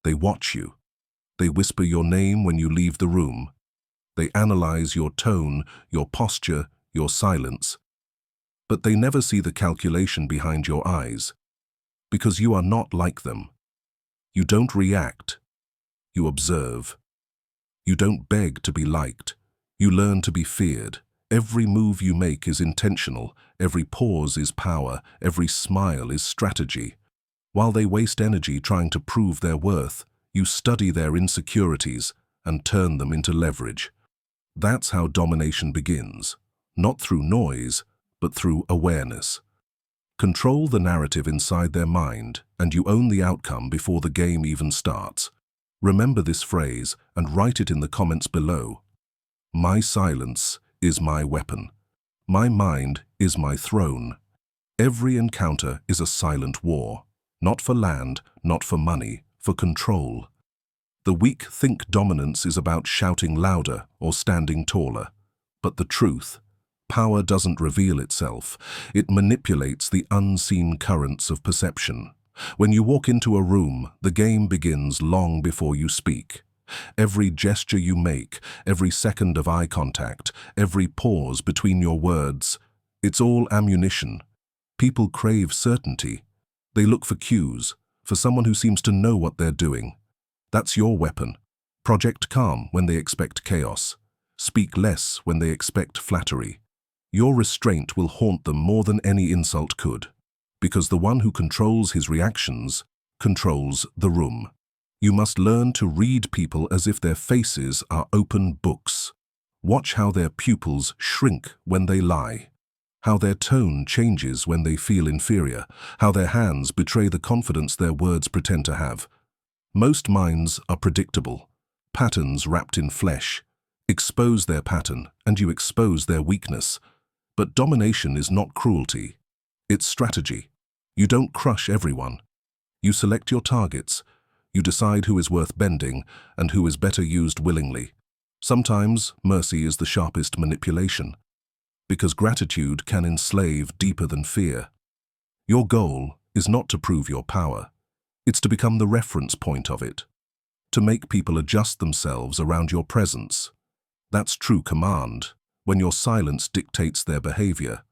They watch you. They whisper your name when you leave the room. They analyze your tone, your posture, your silence. But they never see the calculation behind your eyes, because you are not like them. You don't react. You observe. You don't beg to be liked. You learn to be feared. Every move you make is intentional. Every pause is power. Every smile is strategy. While they waste energy trying to prove their worth, you study their insecurities and turn them into leverage. That's how domination begins, not through noise, but through awareness. Control the narrative inside their mind, and you own the outcome before the game even starts. Remember this phrase and write it in the comments below. My silence is my weapon. My mind is my throne. Every encounter is a silent war, not for land, not for money, for control. The weak think dominance is about shouting louder or standing taller. But the truth, power doesn't reveal itself. It manipulates the unseen currents of perception. When you walk into a room, the game begins long before you speak. Every gesture you make, every second of eye contact, every pause between your words, it's all ammunition. People crave certainty. They look for cues, for someone who seems to know what they're doing. That's your weapon. Project calm when they expect chaos. Speak less when they expect flattery. Your restraint will haunt them more than any insult could, because the one who controls his reactions controls the room. You must learn to read people as if their faces are open books. Watch how their pupils shrink when they lie, how their tone changes when they feel inferior, how their hands betray the confidence their words pretend to have. Most minds are predictable, patterns wrapped in flesh. Expose their pattern, and you expose their weakness. But domination is not cruelty. It's strategy. You don't crush everyone. You select your targets. You decide who is worth bending and who is better used willingly. Sometimes mercy is the sharpest manipulation, because gratitude can enslave deeper than fear. Your goal is not to prove your power. It's to become the reference point of it, to make people adjust themselves around your presence. That's true command, when your silence dictates their behavior.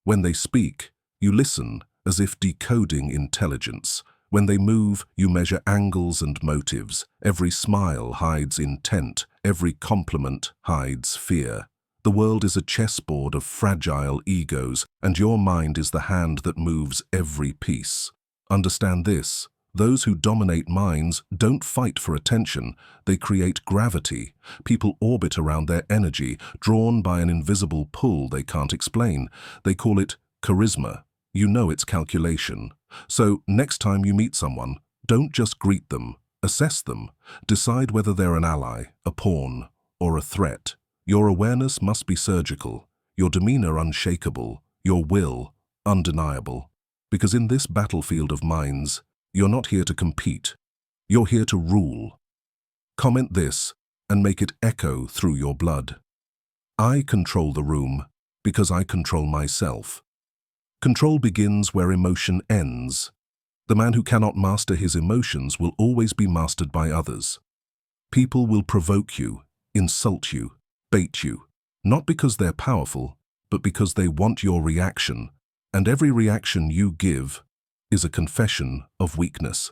When they speak, you listen as if decoding intelligence. When they move, you measure angles and motives. Every smile hides intent. Every compliment hides fear. The world is a chessboard of fragile egos, and your mind is the hand that moves every piece. Understand this. Those who dominate minds don't fight for attention. They create gravity. People orbit around their energy, drawn by an invisible pull they can't explain. They call it charisma. You know it's calculation. So next time you meet someone, don't just greet them. Assess them. Decide whether they're an ally, a pawn, or a threat. Your awareness must be surgical, your demeanor unshakable, your will undeniable. Because in this battlefield of minds, you're not here to compete. You're here to rule. Comment this and make it echo through your blood. I control the room because I control myself. Control begins where emotion ends. The man who cannot master his emotions will always be mastered by others. People will provoke you, insult you, bait you, not because they're powerful, but because they want your reaction, and every reaction you give is a confession of weakness.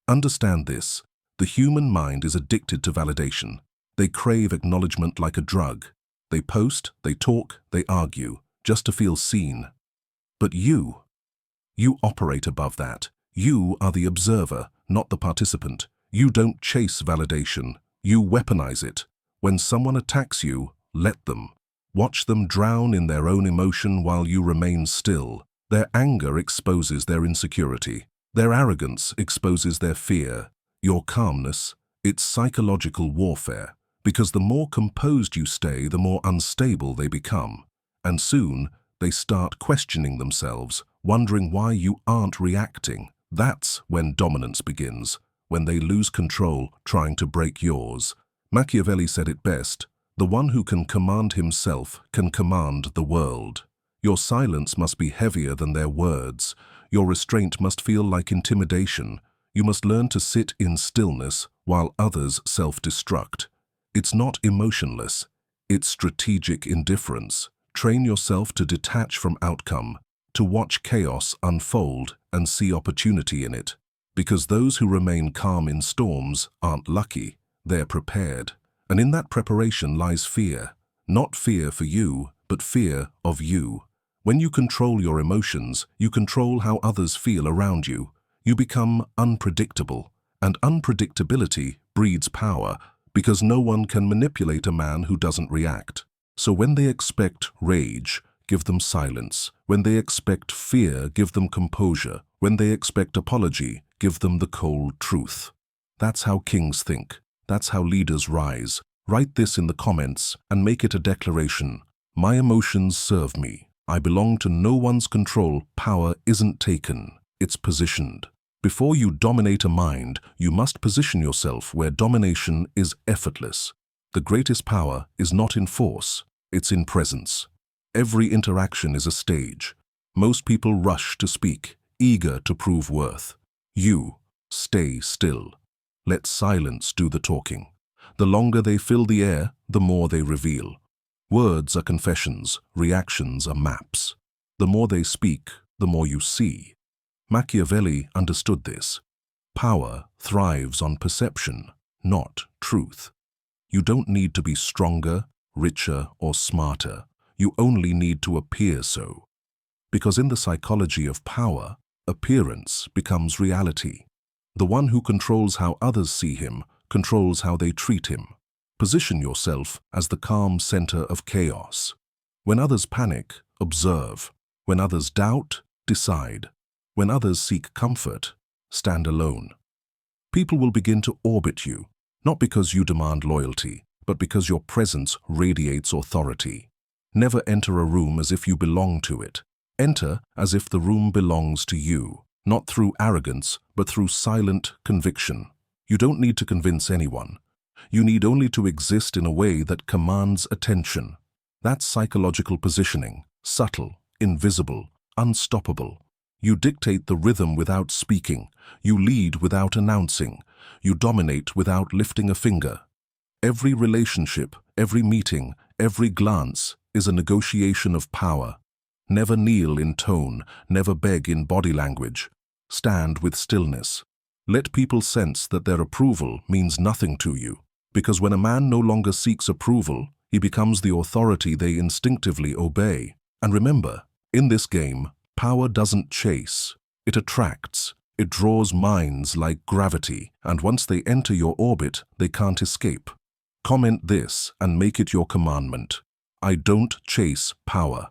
Understand this. The human mind is addicted to validation. They crave acknowledgement like a drug. They post, they talk, they argue, just to feel seen. But you operate above that. You are the observer, not the participant. You don't chase validation. You weaponize it. When someone attacks you, let them. Watch them drown in their own emotion while you remain still. Their anger exposes their insecurity. Their arrogance exposes their fear. Your calmness, it's psychological warfare, because the more composed you stay, the more unstable they become. And soon, they start questioning themselves, wondering why you aren't reacting. That's when dominance begins, when they lose control trying to break yours. Machiavelli said it best, the one who can command himself can command the world. Your silence must be heavier than their words. Your restraint must feel like intimidation. You must learn to sit in stillness while others self-destruct. It's not emotionless, it's strategic indifference. Train yourself to detach from outcome, to watch chaos unfold and see opportunity in it. Because those who remain calm in storms aren't lucky, they're prepared. And in that preparation lies fear. Not fear for you, but fear of you. When you control your emotions, you control how others feel around you. You become unpredictable, and unpredictability breeds power, because no one can manipulate a man who doesn't react. So when they expect rage, give them silence. When they expect fear, give them composure. When they expect apology, give them the cold truth. That's how kings think. That's how leaders rise. Write this in the comments and make it a declaration. My emotions serve me. I belong to no one's control. Power isn't taken, it's positioned. Before you dominate a mind, you must position yourself where domination is effortless. The greatest power is not in force, it's in presence. Every interaction is a stage. Most people rush to speak, eager to prove worth. You, stay still. Let silence do the talking. The longer they fill the air, the more they reveal. Words are confessions, reactions are maps. The more they speak, the more you see. Machiavelli understood this. Power thrives on perception, not truth. You don't need to be stronger, richer, or smarter. You only need to appear so. Because in the psychology of power, appearance becomes reality. The one who controls how others see him controls how they treat him. Position yourself as the calm center of chaos. When others panic, observe. When others doubt, decide. When others seek comfort, stand alone. People will begin to orbit you, not because you demand loyalty, but because your presence radiates authority. Never enter a room as if you belong to it. Enter as if the room belongs to you, not through arrogance, but through silent conviction. You don't need to convince anyone. You need only to exist in a way that commands attention. That's psychological positioning, subtle, invisible, unstoppable. You dictate the rhythm without speaking. You lead without announcing. You dominate without lifting a finger. Every relationship, every meeting, every glance is a negotiation of power. Never kneel in tone, never beg in body language. Stand with stillness. Let people sense that their approval means nothing to you. Because when a man no longer seeks approval, he becomes the authority they instinctively obey. And remember, in this game, power doesn't chase, it attracts. It draws minds like gravity, and once they enter your orbit, they can't escape. Comment this and make it your commandment. I don't chase power.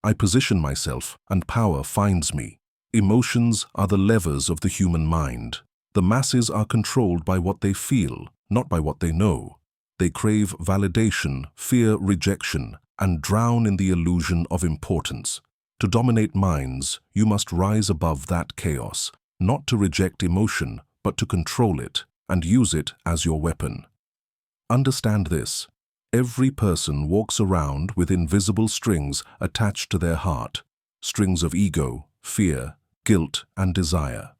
I position myself, and power finds me. Emotions are the levers of the human mind. The masses are controlled by what they feel, not by what they know. They crave validation, fear rejection, and drown in the illusion of importance. To dominate minds, you must rise above that chaos, not to reject emotion, but to control it and use it as your weapon. Understand this. Every person walks around with invisible strings attached to their heart, strings of ego, fear, guilt, and desire.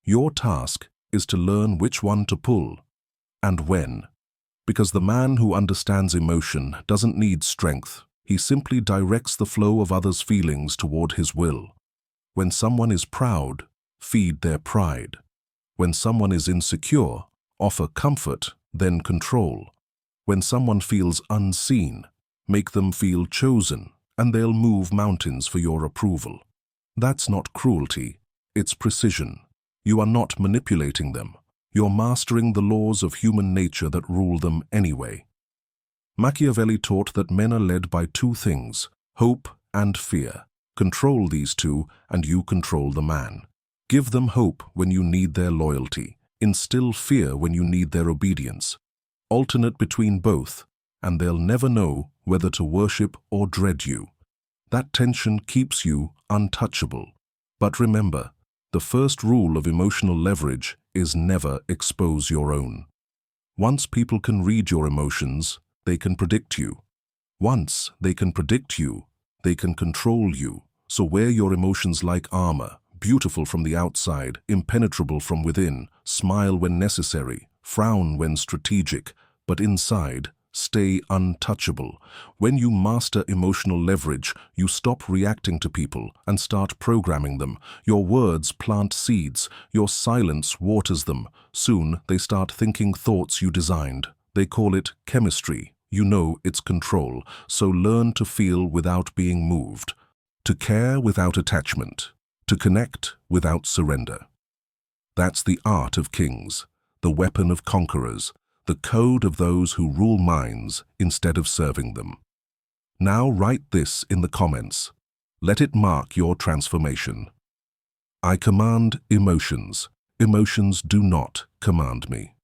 Your task is to learn which one to pull and when. Because the man who understands emotion doesn't need strength. He simply directs the flow of others' feelings toward his will. When someone is proud, feed their pride. When someone is insecure, offer comfort, then control. When someone feels unseen, make them feel chosen, and they'll move mountains for your approval. That's not cruelty, it's precision. You are not manipulating them. You're mastering the laws of human nature that rule them anyway. Machiavelli taught that men are led by two things, hope and fear. Control these two, and you control the man. Give them hope when you need their loyalty. Instill fear when you need their obedience. Alternate between both, and they'll never know whether to worship or dread you. That tension keeps you untouchable. But remember, the first rule of emotional leverage is never expose your own. Once people can read your emotions, they can predict you. Once they can predict you, they can control you. So wear your emotions like armor. beautiful from the outside, impenetrable from within, smile when necessary, frown when strategic, but inside, stay untouchable. When you master emotional leverage, you stop reacting to people and start programming them. Your words plant seeds, your silence waters them. Soon, they start thinking thoughts you designed. They call it chemistry. You know it's control, so learn to feel without being moved, to care without attachment, to connect without surrender. That's the art of kings, the weapon of conquerors, the code of those who rule minds instead of serving them. Now write this in the comments. Let it mark your transformation. I command emotions. Emotions do not command me.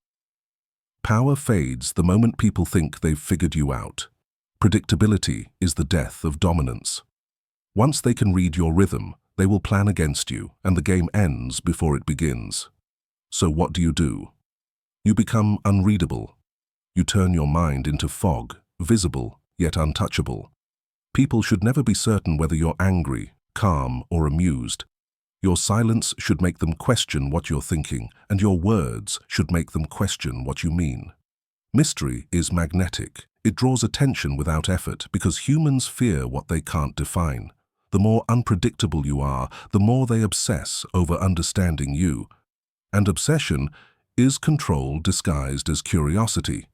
Power fades the moment people think they've figured you out. Predictability is the death of dominance. Once they can read your rhythm, they will plan against you, and the game ends before it begins. So what do? You become unreadable. You turn your mind into fog, visible yet untouchable. People should never be certain whether you're angry, calm, or amused. Your silence should make them question what you're thinking, and your words should make them question what you mean. Mystery is magnetic. It draws attention without effort because humans fear what they can't define. The more unpredictable you are, the more they obsess over understanding you. And obsession is control disguised as curiosity.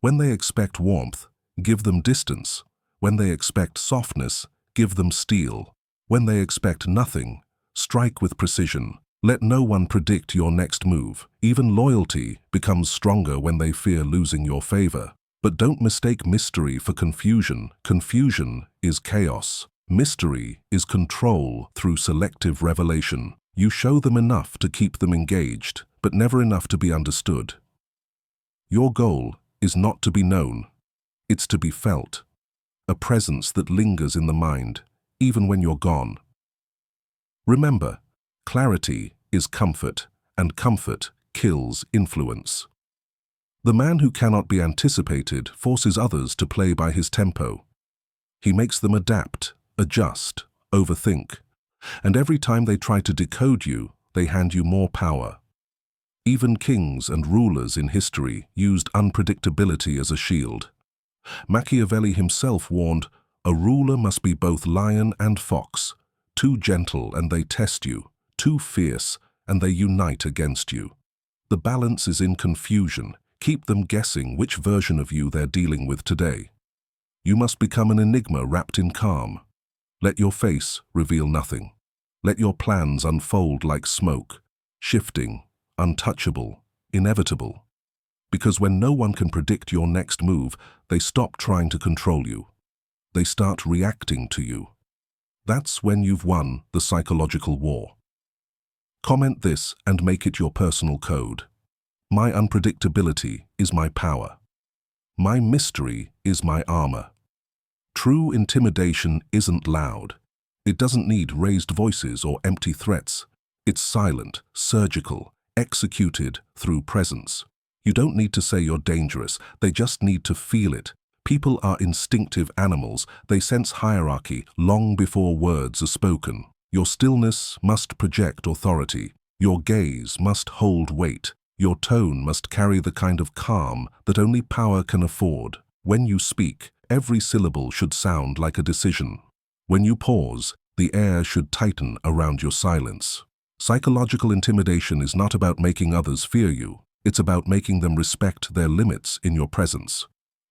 When they expect warmth, give them distance. When they expect softness, give them steel. When they expect nothing, strike with precision. Let no one predict your next move. Even loyalty becomes stronger when they fear losing your favor. But don't mistake mystery for confusion. Confusion is chaos. Mystery is control through selective revelation. You show them enough to keep them engaged, but never enough to be understood. Your goal is not to be known. It's to be felt. A presence that lingers in the mind, even when you're gone. Remember, clarity is comfort, and comfort kills influence. The man who cannot be anticipated forces others to play by his tempo. He makes them adapt, adjust, overthink. And every time they try to decode you, they hand you more power. Even kings and rulers in history used unpredictability as a shield. Machiavelli himself warned, "A ruler must be both lion and fox, too gentle and they test you, too fierce and they unite against you." The balance is in confusion. Keep them guessing which version of you they're dealing with today. You must become an enigma wrapped in calm. Let your face reveal nothing. Let your plans unfold like smoke, shifting, untouchable, inevitable. Because when no one can predict your next move, they stop trying to control you. They start reacting to you. That's when you've won the psychological war. Comment this and make it your personal code. My unpredictability is my power. My mystery is my armor. True intimidation isn't loud. It doesn't need raised voices or empty threats. It's silent, surgical, executed through presence. You don't need to say you're dangerous, they just need to feel it. People are instinctive animals. They sense hierarchy long before words are spoken. Your stillness must project authority. Your gaze must hold weight. Your tone must carry the kind of calm that only power can afford. When you speak, every syllable should sound like a decision. When you pause, the air should tighten around your silence. Psychological intimidation is not about making others fear you. It's about making them respect their limits in your presence.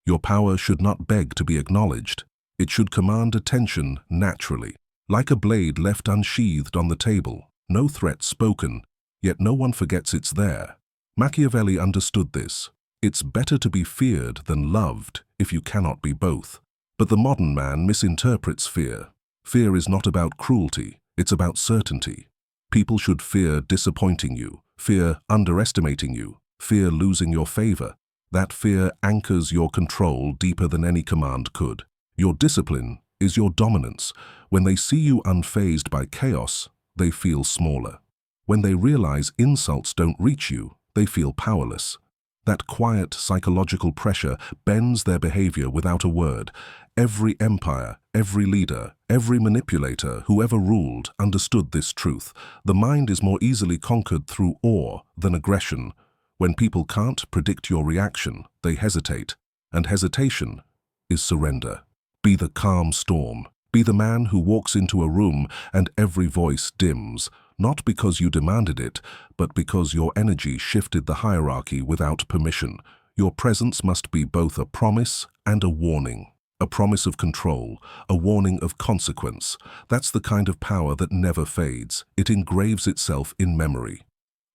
Your power should not beg to be acknowledged. It should command attention naturally, like a blade left unsheathed on the table. No threat spoken, yet no one forgets it's there. Machiavelli understood this. It's better to be feared than loved if you cannot be both. But the modern man misinterprets fear. Fear is not about cruelty, it's about certainty. People should fear disappointing you, fear underestimating you, fear losing your favor. That fear anchors your control deeper than any command could. Your discipline is your dominance. When they see you unfazed by chaos, they feel smaller. When they realize insults don't reach you, they feel powerless. That quiet psychological pressure bends their behavior without a word. Every empire, Every leader, every manipulator who ever ruled understood this truth. The mind is more easily conquered through awe than aggression. When people can't predict your reaction, they hesitate, and hesitation is surrender. Be the calm storm. Be the man who walks into a room and every voice dims, not because you demanded it, but because your energy shifted the hierarchy without permission. Your presence must be both a promise and a warning. A promise of control, a warning of consequence. That's the kind of power that never fades. It engraves itself in memory.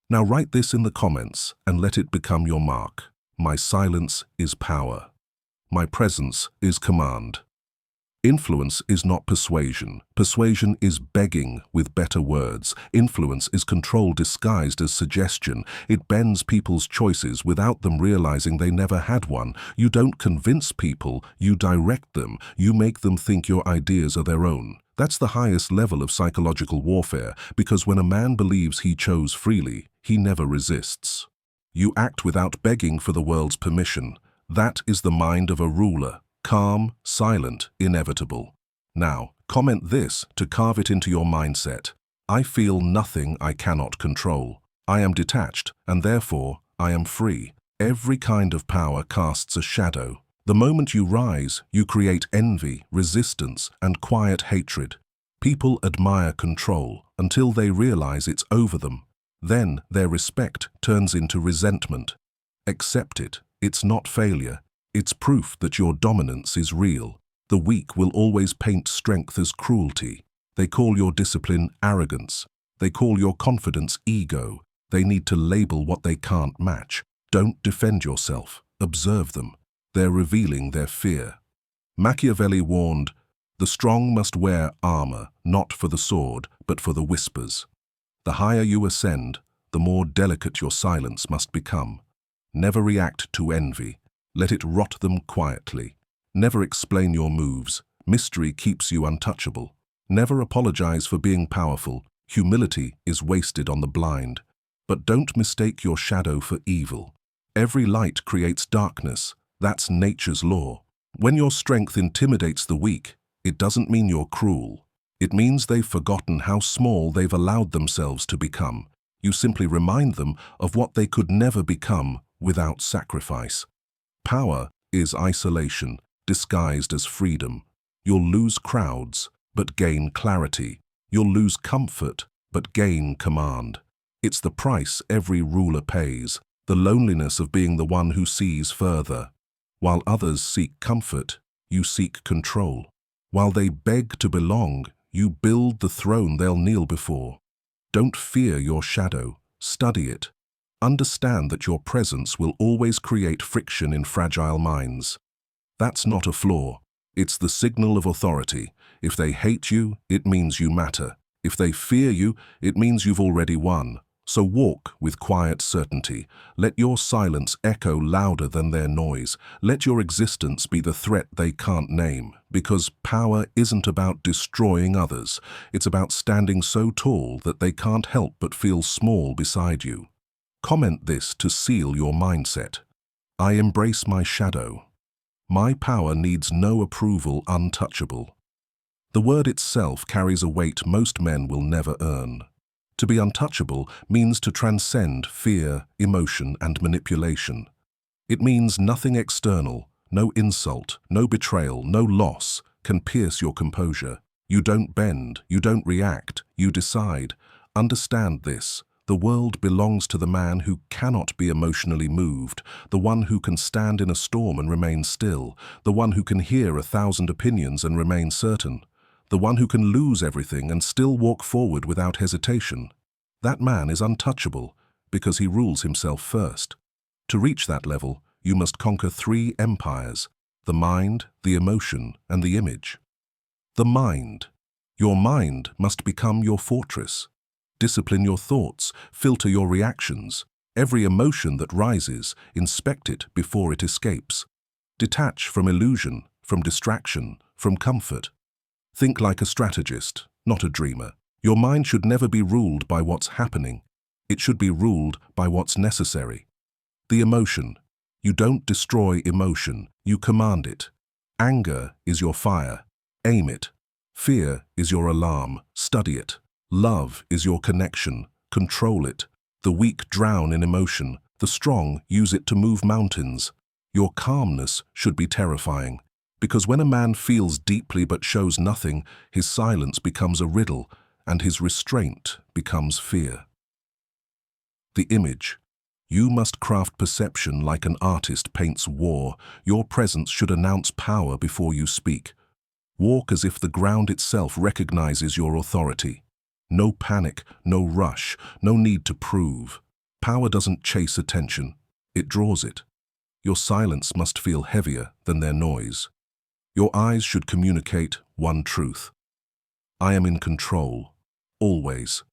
Now write this in the comments and let it become your mark. My silence is power. My presence is command. Influence is not persuasion. Persuasion is begging with better words. Influence is control disguised as suggestion. It bends people's choices without them realizing they never had one. You don't convince people, you direct them. You make them think your ideas are their own. That's the highest level of psychological warfare, because when a man believes he chose freely, he never resists. You act without begging for the world's permission. That is the mind of a ruler. Calm, silent, inevitable. Now, comment this to carve it into your mindset. I feel nothing I cannot control. I am detached, and therefore I am free. Every kind of power casts a shadow. The moment you rise, you create envy, resistance, and quiet hatred. People admire control until they realize it's over them. Then their respect turns into resentment. Accept it. It's not failure. It's proof that your dominance is real. The weak will always paint strength as cruelty. They call your discipline arrogance. They call your confidence ego. They need to label what they can't match. Don't defend yourself. Observe them. They're revealing their fear. Machiavelli warned, "The strong must wear armor, not for the sword, but for the whispers." The higher you ascend, the more delicate your silence must become. Never react to envy. Let it rot them quietly. Never explain your moves. Mystery keeps you untouchable. Never apologize for being powerful. Humility is wasted on the blind. But don't mistake your shadow for evil. Every light creates darkness. That's nature's law. When your strength intimidates the weak, it doesn't mean you're cruel. It means they've forgotten how small they've allowed themselves to become. You simply remind them of what they could never become without sacrifice. Power is isolation, disguised as freedom. You'll lose crowds, but gain clarity. You'll lose comfort, but gain command. It's the price every ruler pays, the loneliness of being the one who sees further. While others seek comfort, you seek control. While they beg to belong, you build the throne they'll kneel before. Don't fear your shadow, study it. Understand that your presence will always create friction in fragile minds. That's not a flaw. It's the signal of authority. If they hate you, it means you matter. If they fear you, it means you've already won. So walk with quiet certainty. Let your silence echo louder than their noise. Let your existence be the threat they can't name. Because power isn't about destroying others. It's about standing so tall that they can't help but feel small beside you. Comment this to seal your mindset. I embrace my shadow. My power needs no approval untouchable. The word itself carries a weight most men will never earn. To be untouchable means to transcend fear, emotion, and manipulation. It means nothing external, no insult, no betrayal, no loss can pierce your composure. You don't bend, you don't react, you decide. Understand this. The world belongs to the man who cannot be emotionally moved, the one who can stand in a storm and remain still, the one who can hear 1,000 opinions and remain certain, the one who can lose everything and still walk forward without hesitation. That man is untouchable because he rules himself first. To reach that level, you must conquer 3 empires: the mind, the emotion, and the image. The mind. Your mind must become your fortress. Discipline your thoughts, filter your reactions. Every emotion that rises, inspect it before it escapes. Detach from illusion, from distraction, from comfort. Think like a strategist, not a dreamer. Your mind should never be ruled by what's happening. It should be ruled by what's necessary. The emotion. You don't destroy emotion, you command it. Anger is your fire. Aim it. Fear is your alarm. Study it. Love is your connection. Control it. The weak drown in emotion. The strong use it to move mountains. Your calmness should be terrifying, because when a man feels deeply but shows nothing, his silence becomes a riddle, and his restraint becomes fear. The image. You must craft perception like an artist paints war. Your presence should announce power before you speak. Walk as if the ground itself recognizes your authority. No panic, no rush, no need to prove. Power doesn't chase attention, it draws it. Your silence must feel heavier than their noise. Your eyes should communicate one truth. I am in control, always.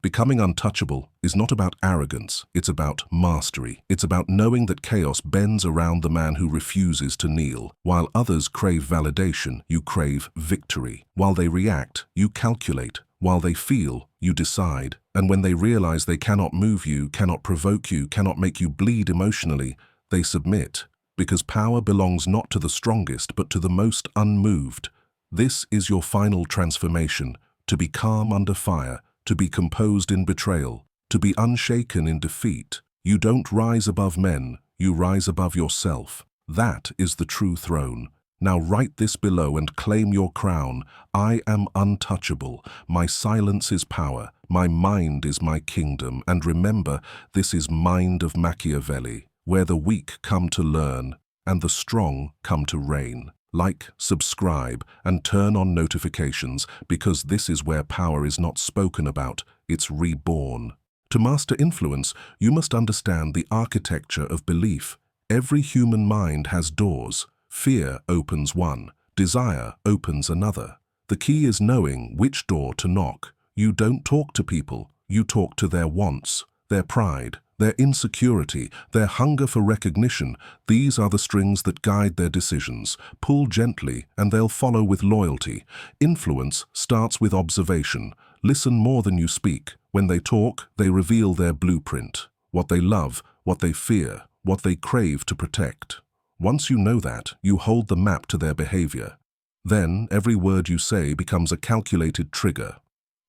Becoming untouchable is not about arrogance, it's about mastery. It's about knowing that chaos bends around the man who refuses to kneel. While others crave validation, you crave victory. While they react, you calculate. While they feel, you decide. And when they realize they cannot move you, cannot provoke you, cannot make you bleed emotionally, they submit. Because power belongs not to the strongest, but to the most unmoved. This is your final transformation, to be calm under fire, to be composed in betrayal, to be unshaken in defeat. You don't rise above men, you rise above yourself. That is the true throne. Now write this below and claim your crown. I am untouchable. My silence is power. My mind is my kingdom. And remember, this is Mind of Machiavelli, where the weak come to learn and the strong come to reign. Like, subscribe, and turn on notifications, because this is where power is not spoken about, it's reborn. To master influence, you must understand the architecture of belief. Every human mind has doors. Fear opens one, desire opens another. The key is knowing which door to knock. You don't talk to people, you talk to their wants, their pride, their insecurity, their hunger for recognition. These are the strings that guide their decisions. Pull gently and they'll follow with loyalty. Influence starts with observation. Listen more than you speak. When they talk, they reveal their blueprint. What they love, what they fear, what they crave to protect. Once you know that, you hold the map to their behavior. Then every word you say becomes a calculated trigger.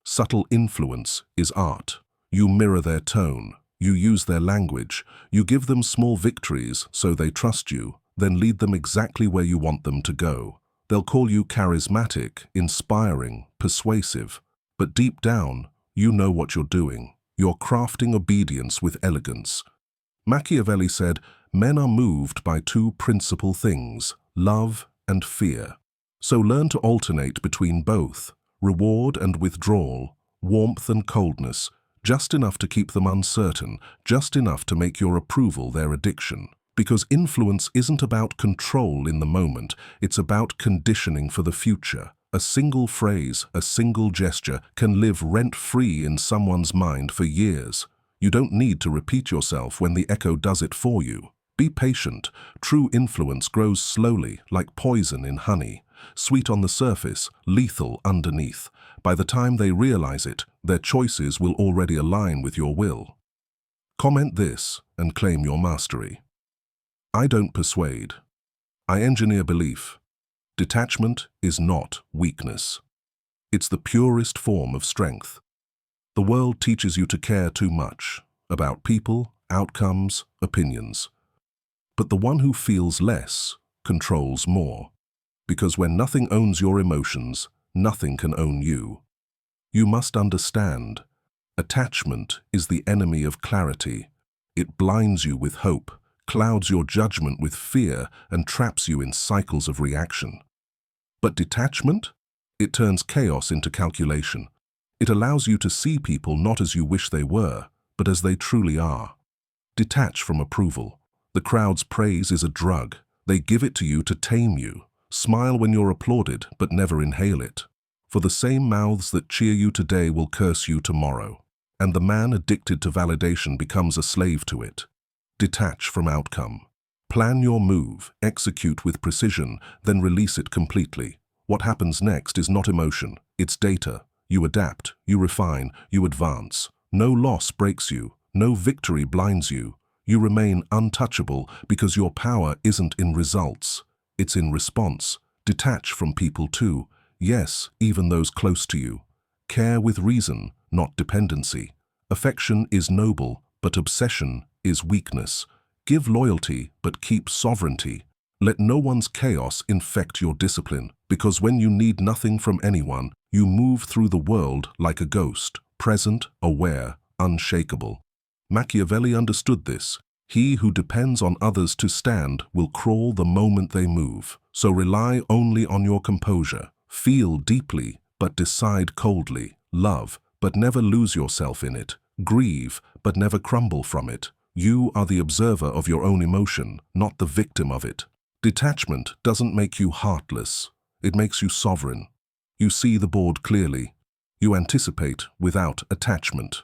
Subtle influence is art. You mirror their tone. You use their language. You give them small victories so they trust you, then lead them exactly where you want them to go. They'll call you charismatic, inspiring, persuasive. But deep down, you know what you're doing. You're crafting obedience with elegance. Machiavelli said, men are moved by two principal things, love and fear. So learn to alternate between both, reward and withdrawal, warmth and coldness, just enough to keep them uncertain, just enough to make your approval their addiction. Because influence isn't about control in the moment, it's about conditioning for the future. A single phrase, a single gesture can live rent-free in someone's mind for years. You don't need to repeat yourself when the echo does it for you. Be patient. True influence grows slowly, like poison in honey. Sweet on the surface, lethal underneath. By the time they realize it, their choices will already align with your will. Comment this and claim your mastery. I don't persuade. I engineer belief. Detachment is not weakness. It's the purest form of strength. The world teaches you to care too much about people, outcomes, opinions. But the one who feels less controls more. Because when nothing owns your emotions, nothing can own you. You must understand, attachment is the enemy of clarity. It blinds you with hope, clouds your judgment with fear, and traps you in cycles of reaction. But detachment? It turns chaos into calculation. It allows you to see people not as you wish they were, but as they truly are. Detach from approval. The crowd's praise is a drug. They give it to you to tame you. Smile when you're applauded, but never inhale it. For the same mouths that cheer you today will curse you tomorrow. And the man addicted to validation becomes a slave to it. Detach from outcome. Plan your move, execute with precision, then release it completely. What happens next is not emotion, it's data. You adapt, you refine, you advance. No loss breaks you, no victory blinds you. You remain untouchable because your power isn't in results, it's in response. Detach from people too. Yes, even those close to you. Care with reason, not dependency. Affection is noble, but obsession is weakness. Give loyalty, but keep sovereignty. Let no one's chaos infect your discipline, because when you need nothing from anyone, you move through the world like a ghost, present, aware, unshakable. Machiavelli understood this. He who depends on others to stand will crawl the moment they move. So rely only on your composure. Feel deeply, but decide coldly. Love, but never lose yourself in it. Grieve, but never crumble from it. You are the observer of your own emotion, not the victim of it. Detachment doesn't make you heartless. It makes you sovereign. You see the board clearly. You anticipate without attachment.